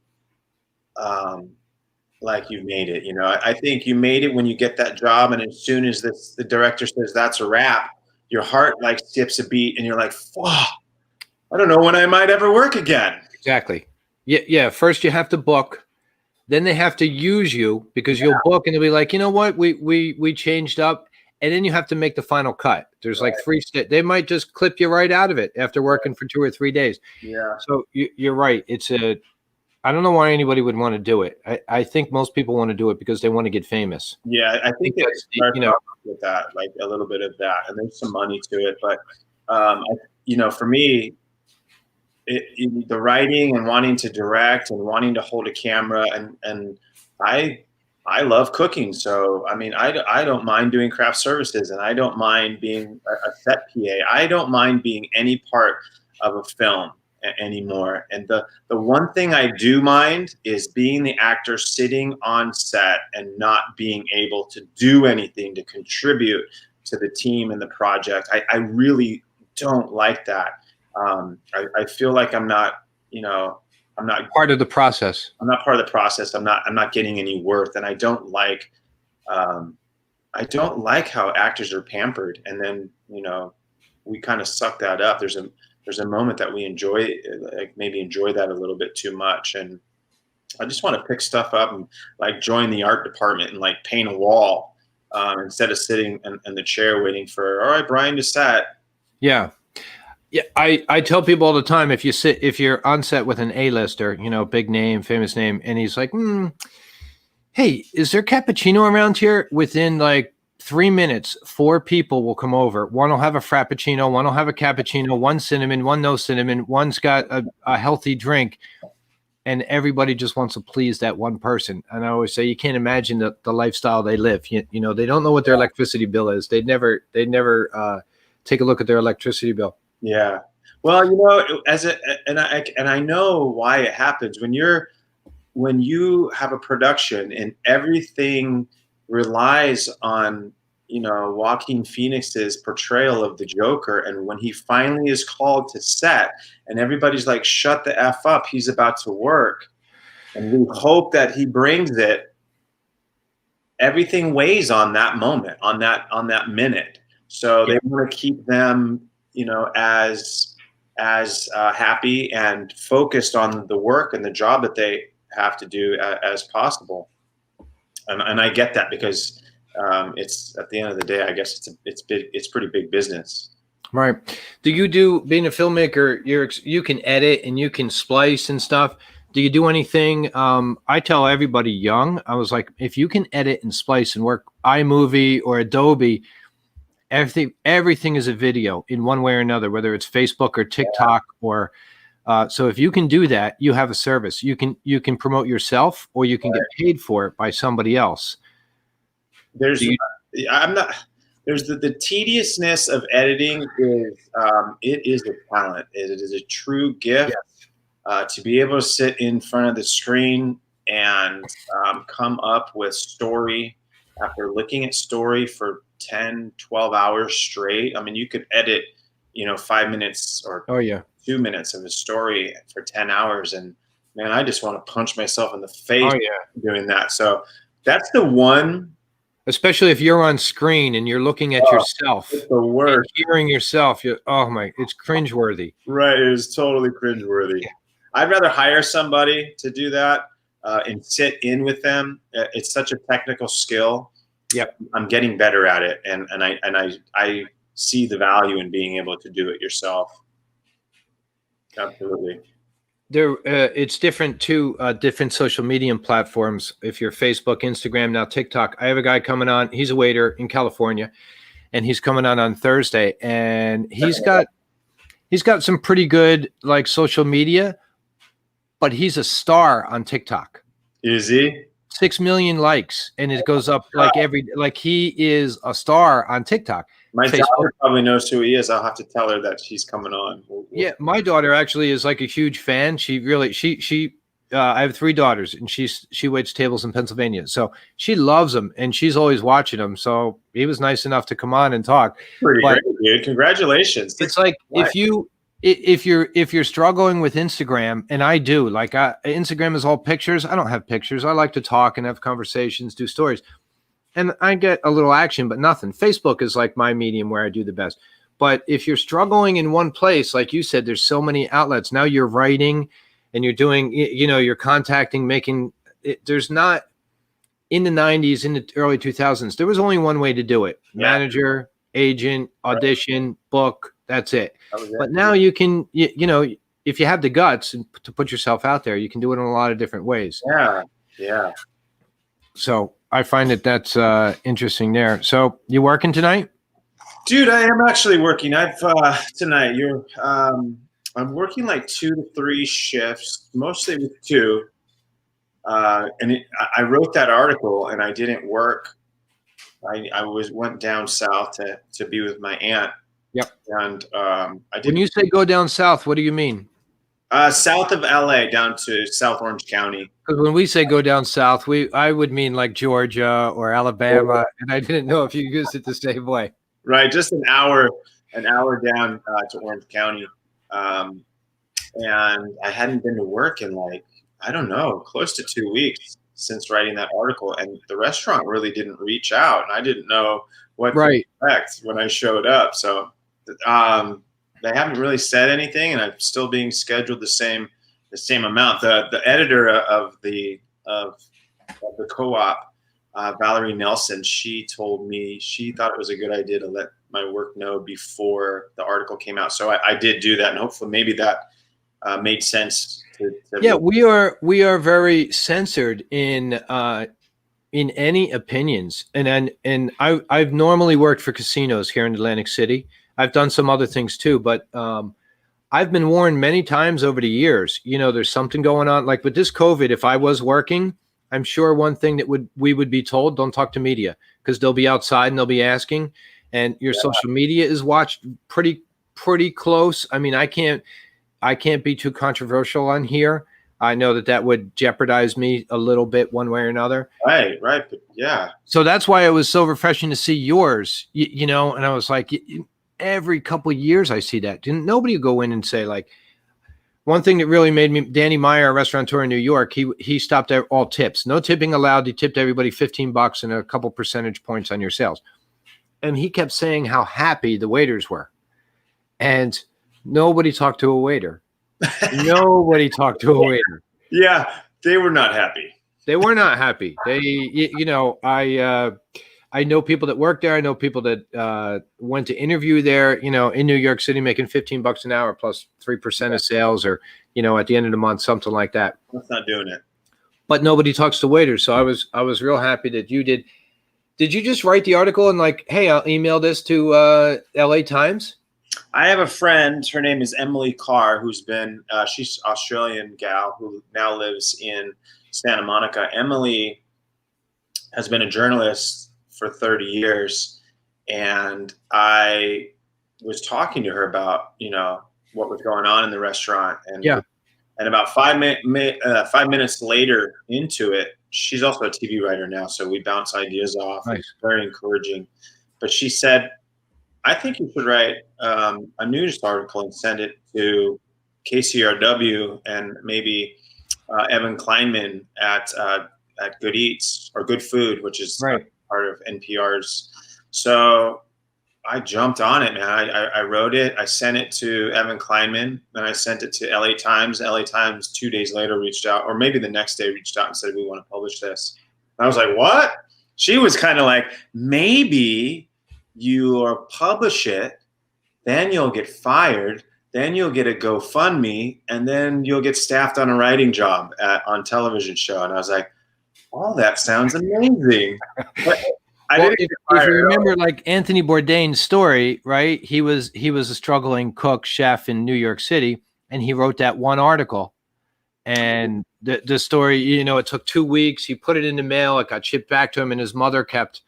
you've made it. I think you made it when you get that job, and as soon as the director says that's a wrap, your heart like skips a beat, and you're like, "Fuck, I don't know when I might ever work again." Exactly. Yeah. First you have to book, then they have to use you because you'll book, and they'll be like, you know what, we changed up, and then you have to make the final cut. There's like 3 steps. They might just clip you right out of it after working for 2 or 3 days. Yeah. So you're right. I don't know why anybody would want to do it. I think most people want to do it because they want to get famous. Yeah, I think it's with that, like a little bit of that, and there's some money to it. But for me, the writing and wanting to direct and wanting to hold a camera, and I love cooking. So I mean, I don't mind doing craft services, and I don't mind being a set PA. I don't mind being any part of a film anymore. And the one thing I do mind is being the actor sitting on set and not being able to do anything to contribute to the team and the project. I really don't like that. I feel like I'm not part of the process. I'm not part of the process. I'm not getting any worth, and I don't like how actors are pampered, and then we kind of suck that up. There's a moment that we enjoy, like maybe enjoy that a little bit too much. And I just want to pick stuff up and like join the art department and like paint a wall instead of sitting in the chair waiting for, all right, Brian to set. Yeah. Yeah. I tell people all the time, if you're on set with an A-lister, big name, famous name, and he's like, hey, is there cappuccino around here? Within like 3 minutes, 4 people will come over. One will have a frappuccino, one will have a cappuccino, one cinnamon, one no cinnamon, one's got a healthy drink, and everybody just wants to please that one person. And I always say, you can't imagine the lifestyle they live. They don't know what their electricity bill is. They'd never take a look at their electricity bill. Yeah. Well, and I know why it happens when you have a production and everything relies on Joaquin Phoenix's portrayal of the Joker, and when he finally is called to set and everybody's like, shut the F up, he's about to work, and we hope that he brings it, everything weighs on that moment, on that minute. So they want to keep them as happy and focused on the work and the job that they have to do as possible. And I get that because it's, at the end of the day, I guess it's pretty big business. Right. Being a filmmaker, you can edit and you can splice and stuff. Do you do anything? I tell everybody young, I was like, if you can edit and splice and work iMovie or Adobe, everything is a video in one way or another, whether it's Facebook or TikTok or so if you can do that, you have a service. You can promote yourself, or you can get paid for it by somebody else. There's the tediousness of editing is it is a talent. It is a true gift to be able to sit in front of the screen and come up with story after looking at story for 10, 12 hours straight. I mean, you could edit 5 minutes or 2 minutes of a story for 10 hours. And man, I just want to punch myself in the face doing that. So that's the one. Especially if you're on screen and you're looking at yourself, it's the worst. Hearing yourself, it's cringeworthy. Right. It is totally cringeworthy. Yeah. I'd rather hire somebody to do that and sit in with them. It's such a technical skill. Yep. I'm getting better at it. And see the value in being able to do it yourself. Absolutely. It's different too. Different social media platforms. If you're Facebook, Instagram, now TikTok. I have a guy coming on. He's a waiter in California, and he's coming on Thursday, and he's got some pretty good like social media, but he's a star on TikTok. Is he? 6 million likes, and it goes up like he is a star on TikTok. My daughter probably knows who he is. I'll have to tell her that she's coming on. Yeah, my daughter actually is like a huge fan. She really I have 3 daughters, and she waits tables in Pennsylvania, so she loves him, and she's always watching him. So he was nice enough to come on and talk. Pretty great, dude. Congratulations. It's like if you're struggling with Instagram, and I do, like Instagram is all pictures. I don't have pictures. I like to talk and have conversations, do stories, and I get a little action, but nothing. Facebook is like my medium where I do the best. But if you're struggling in one place, like you said, there's so many outlets. Now you're writing and you're doing, you're contacting, making it. There's not, in the 90s, in the early 2000s, there was only one way to do it. Yeah. Manager, agent, audition, book, that's it. But now you can, if you have the guts to put yourself out there, you can do it in a lot of different ways. Yeah. Yeah. So I find that's interesting there. So you working tonight? Dude, I am actually working. Tonight. I'm working like 2 to 3 shifts, mostly with 2. I wrote that article, and I didn't work. I went down south to be with my aunt. Yep. And when you say go down south, what do you mean? South of LA, down to South Orange County. Because when we say go down south, I would mean like Georgia or Alabama, and I didn't know if you used it the same way. Right, just an hour down to Orange County, and I hadn't been to work in like, I don't know, close to 2 weeks since writing that article, and the restaurant really didn't reach out, and I didn't know what to expect when I showed up. So they haven't really said anything, and I'm still being scheduled the same amount. The editor of the co-op, Valerie Nelson, she told me she thought it was a good idea to let my work know before the article came out. So I did do that, and hopefully maybe that made sense. Yeah, we are very censored in any opinions, and I've normally worked for casinos here in Atlantic City. I've done some other things too, but I've been warned many times over the years. There's something going on, like with this COVID. If I was working, I'm sure one thing that we would be told: don't talk to media, because they'll be outside and they'll be asking, and your social media is watched pretty close. I mean, I can't be too controversial on here. I know that would jeopardize me a little bit one way or another. Right. But yeah. So that's why it was so refreshing to see yours, and I was like, every couple of years I see that. Nobody would go in and say, like, one thing that really made me, Danny Meyer, a restaurateur in New York, he stopped at all tips. No tipping allowed. He tipped everybody $15 and a couple percentage points on your sales. And he kept saying how happy the waiters were. And nobody talked to a waiter. Nobody talked to a waiter. Yeah, they were not happy. They were not happy. I know people that work there. I know people that went to interview there, in New York City, making $15 an hour plus 3% of sales, or, at the end of the month, something like that. That's not doing it. But nobody talks to waiters. So I was real happy that you did. Did you just write the article and like, hey, I'll email this to LA Times? I have a friend. Her name is Emily Carr, who's been she's an Australian gal who now lives in Santa Monica. Emily has been a journalist for 30 years, and I was talking to her about what was going on in the restaurant, and about 5 minutes later into it, she's also a TV writer now, so we bounce ideas off. Nice. It's very encouraging. But she said, I think you should write a news article and send it to KCRW and maybe Evan Kleinman at Good Eats or Good Food, which is part of NPR's. So I jumped on it, man. I wrote it. I sent it to Evan Kleinman, then I sent it to LA Times. LA Times 2 days later reached out, or maybe the next day reached out and said, we want to publish this. And I was like, what? She was kind of like, maybe you'll publish it, then you'll get fired, then you'll get a GoFundMe, and then you'll get staffed on a writing job on television show. And I was like, oh, that sounds amazing. But I Well, didn't if get you fired at all. remember, like Anthony Bourdain's story, right? He was a struggling cook chef in New York City, and he wrote that one article. And the story, you know, it took 2 weeks. He put it in the mail. It got shipped back to him, and his mother kept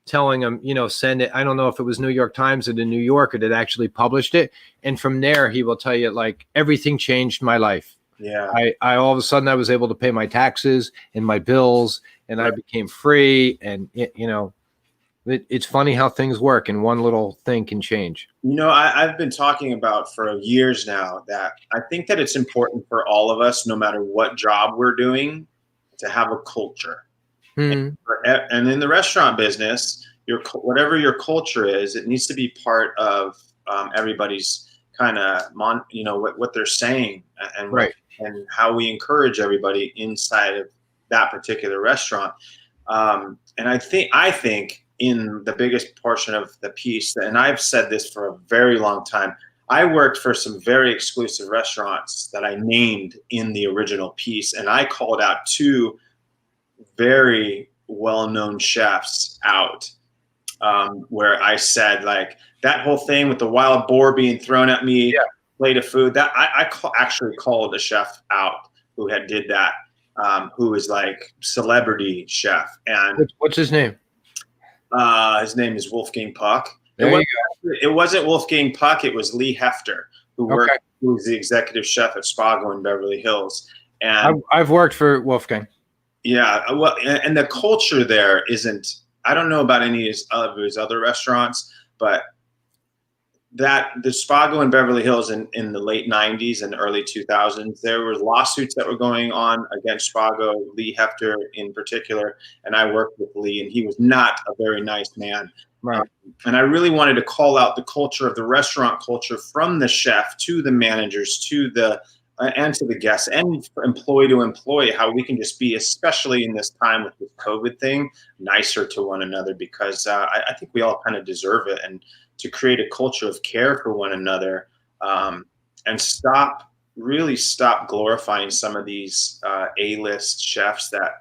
telling him, you know, send it. I don't know if it was New York Times or the New Yorker that actually published it. And from there, he will tell you, like, everything changed my life. Yeah. I all of a sudden I was able to pay my taxes and my bills, and I became free. And you know, it's funny how things work, and one little thing can change. You know, I've been talking about for years now that I think that it's important for all of us, no matter what job we're doing, to have a culture. Hmm. And in the restaurant business, whatever your culture is, it needs to be part of everybody's kind of what they're saying, and Right. and how we encourage everybody inside of that particular restaurant. And I think in the biggest portion of the piece, and I've said this for a very long time, I worked for some very exclusive restaurants that I named in the original piece, and I called out two very well-known chefs out, where I said, like, that whole thing with the wild boar being thrown at me, Yeah. plate of food, that actually called a chef out who had did that, who was like celebrity chef, and What's his name? his name is Wolfgang Puck. There you It wasn't Wolfgang Puck. It was Lee Hefter, go. Okay. who was the executive chef at Spago in Beverly Hills. And I've worked for Wolfgang. yeah, well, and the culture there isn't. I don't know about any of his other restaurants, but the Spago in Beverly Hills in the late '90s and early 2000s, there were lawsuits that were going on against Spago, Lee Hefter in particular, and I worked with Lee, and he was not a very nice man. Right. And I really wanted to call out the culture of the restaurant culture, from the chef to the managers to the and to the guests, and employee to employee, how we can just be, especially in this time with this COVID thing, nicer to one another, because I think we all kind of deserve it, and to create a culture of care for one another, and really stop glorifying some of these A-list chefs that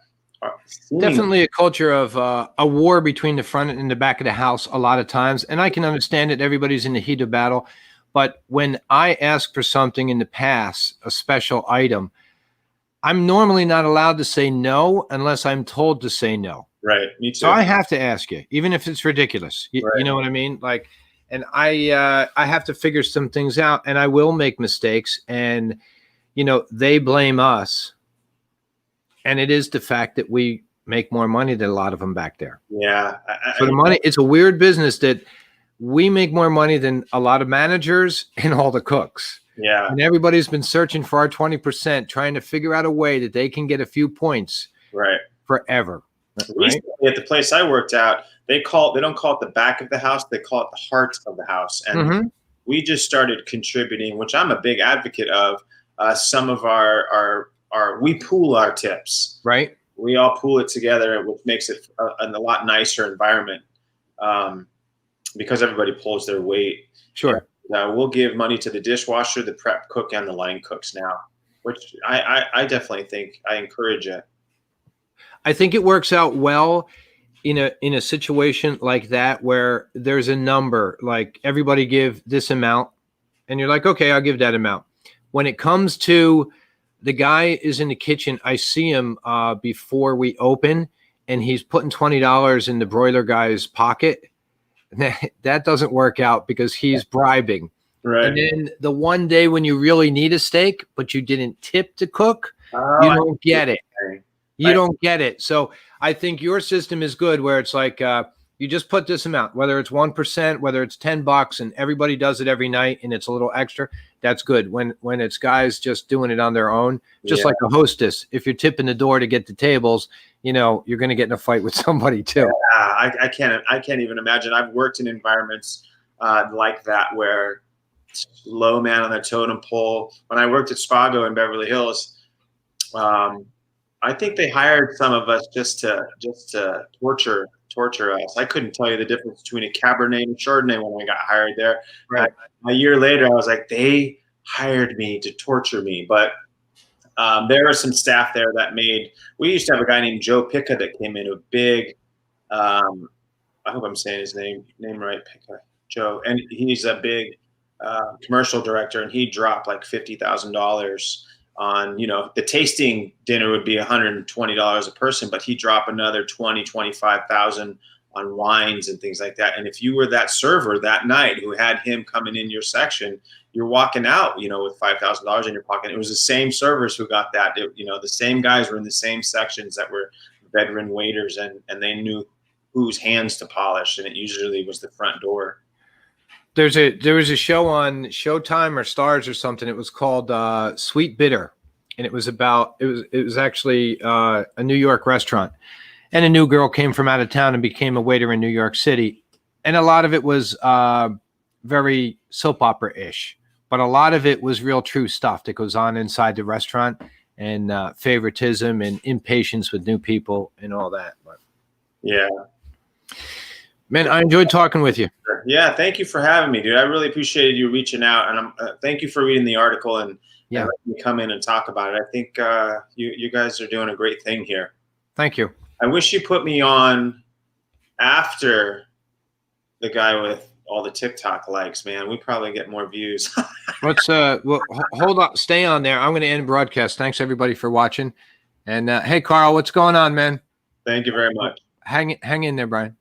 are Definitely a culture of a war between the front and the back of the house a lot of times. And I can understand it. Everybody's in the heat of battle. But when I ask for something in the past, a special item, I'm normally not allowed to say no unless I'm told to say no. Right. Me too. So I have to ask you, even if it's ridiculous. You know what I mean? Like, and I have to figure some things out, and I will make mistakes. And, you know, they blame us. And it is the fact that we make more money than a lot of them back there. Yeah. So the money, it's a weird business that we make more money than a lot of managers and all the cooks. Yeah. And everybody's been searching for our 20%, trying to figure out a way that they can get a few points forever. Recently, at the place I worked at, they don't call it the back of the house, they call it the heart of the house. And we just started contributing, which I'm a big advocate of, some of we pool our tips. Right. We all pool it together, which makes it a lot nicer environment, because everybody pulls their weight. Sure. We'll give money to the dishwasher, the prep cook, and the line cooks now, which I definitely think I encourage it. I think it works out well in a situation like that, where there's a number, like everybody give this amount, and you're like, okay, I'll give that amount. When it comes to the guy is in the kitchen, I see him before we open, and he's putting $20 in the broiler guy's pocket. That doesn't work out, because he's bribing. Right. And then the one day when you really need a steak, but you didn't tip the cook, you don't get it. You don't get it. So I think your system is good, where it's like you just put this amount, whether it's 1%, whether it's $10, and everybody does it every night, and it's a little extra. That's good. When it's guys just doing it on their own, just like a hostess, if you're tipping the door to get the tables, you know, you're going to get in a fight with somebody too. Yeah, I can't even imagine. I've worked in environments like that, where low man on the totem pole. When I worked at Spago in Beverly Hills, I think they hired some of us just to torture torture us. I couldn't tell you the difference between a Cabernet and Chardonnay when I got hired there. Right. A year later, I was like, they hired me to torture me. But there are some staff there that made. We used to have a guy named Joe Pica that came in, a big. I hope I'm saying his name right, Pica, Joe, and he's a big commercial director, and he dropped like $50,000 on, the tasting dinner would be $120 a person, but he dropped another 25,000 on wines and things like that. And if you were that server that night who had him coming in your section, you're walking out, with $5,000 in your pocket. It was the same servers who got that. The same guys were in the same sections that were veteran waiters, and they knew whose hands to polish, and it usually was the front door. There was a show on Showtime or Stars or something. It was called Sweet Bitter, and it was actually a New York restaurant, and a new girl came from out of town and became a waiter in New York City, and a lot of it was very soap opera-ish, but a lot of it was real true stuff that goes on inside the restaurant, and favoritism and impatience with new people and all that. But yeah. Man, I enjoyed talking with you. Yeah, thank you for having me, dude. I really appreciated you reaching out, and thank you for reading the article and letting me come in and talk about it. I think you guys are doing a great thing here. Thank you. I wish you put me on after the guy with all the TikTok likes, man. We probably get more views. Let's hold on, stay on there. I'm going to end broadcast. Thanks everybody for watching. And hey, Carl, what's going on, man? Thank you very much. Hang in there, Brian.